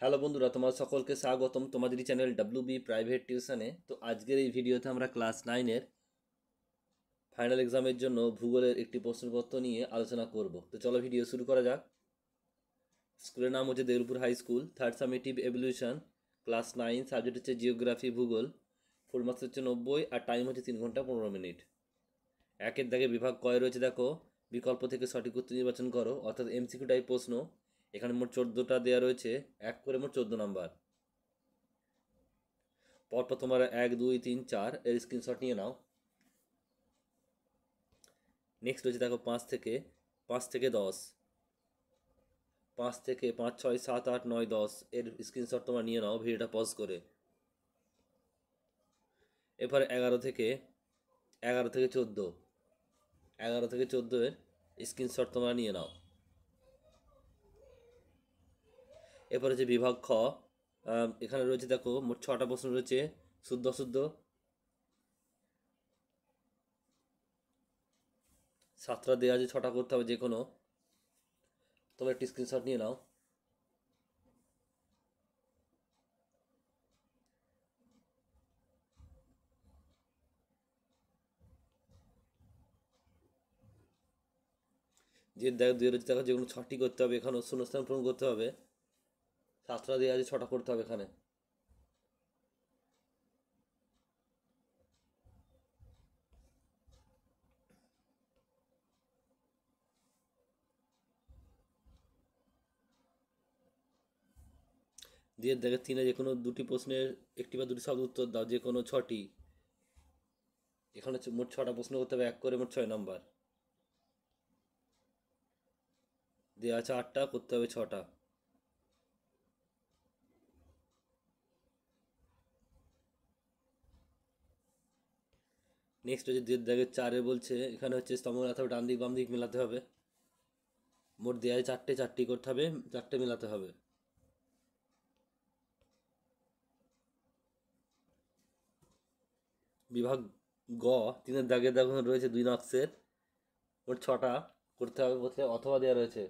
Hello বন্ধুরা, তোমার সকলকে স্বাগতম তোমাদেরই চ্যানেল ডাব্লিউবি প্রাইভেট টিউশনে। তো আজকের এই ভিডিওতে আমরা ক্লাস 9-এর ফাইনাল এক্সামের জন্য ভূগোলের একটি প্রশ্নপত্র নিয়ে আলোচনা করব। তো চলো ভিডিও শুরু করা যাক। স্কুলের নাম হচ্ছে Deulpur high school, third summative evaluation, class 9, subject হচ্ছে জিওগ্রাফি ভূগোল। ফুল মার্কস হচ্ছে 90 আর টাইম হচ্ছে 3 ঘন্টা 15 মিনিট। একের দাগে বিভাগ কয় রয়েছে দেখো, বিকল্প থেকে সঠিক উত্তর নির্বাচন করো, অর্থাৎ এমসিকিউ টাইপ প্রশ্ন। এখানে মোট 14টা দেওয়া রয়েছে, এক করে মোট 14 নাম্বার। পরপর তোমরা 1, 2, 3, 4 এর স্ক্রিনশট নিয়ে নাও। নেক্সট রয়েছে দেখো 5 থেকে 10, 5 থেকে 5, 6, 7, 8, 9, 10 এর স্ক্রিনশট তোমরা নিয়ে নাও ভিডিওটা পজ করে। এরপরে 11 থেকে 14, 11 থেকে 14 এর স্ক্রিনশট তোমরা নিয়ে নাও। এরপরে যে বিভাগ খ, এখানে রয়েছে দেখো মোট 6টা প্রশ্ন রয়েছে, শুদ্ধ অশুদ্ধ। 7টা দেওয়া আছে, 6টা করতে হবে যে কোনো। তোমরা একটি স্ক্রিনশট নিয়ে নাও। যে দেখো দুই রয়েছে দেখো, যে কোনো 6টি করতে হবে, এখানেও শূন্যস্থান পূরণ করতে হবে। 7টা দেওয়া আছে, 6টা করতে হবে এখানে। দিয়ে দেখে 3-এ যে কোনো দুটি প্রশ্নের একটি বা দুটি শব্দ উত্তর দাও, যে কোনো 6টি। এখানে মোট 6টা প্রশ্ন করতে হবে, এক করে মোট 6 নাম্বার। দেওয়া আছে 8টা, করতে হবে 6টা। নেক্সট হচ্ছে দেড় দাগের 4-এ বলছে, এখানে হচ্ছে স্তম্ভ মেলাতে হবে, ডান দিক বাম দিক মেলাতে হবে। মোট দেওয়া আছে 4টে, 4টি করতে হবে, 4টে মেলাতে হবে। বিভাগ গ, 3-এর দাগের দেখো রয়েছে 2 মার্কসের, মোট 6টা করতে হবে, বলছে অথবা দেওয়া রয়েছে।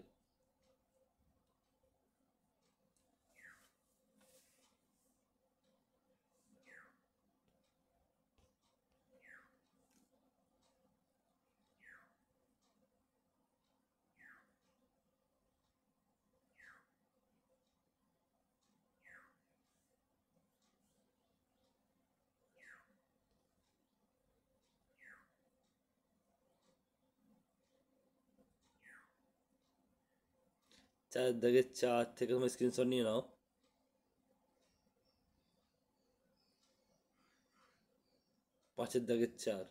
চার দাগের 4 থেকে তোমার স্ক্রিনশট নিয়ে নাও। 5-এর দাগের 4,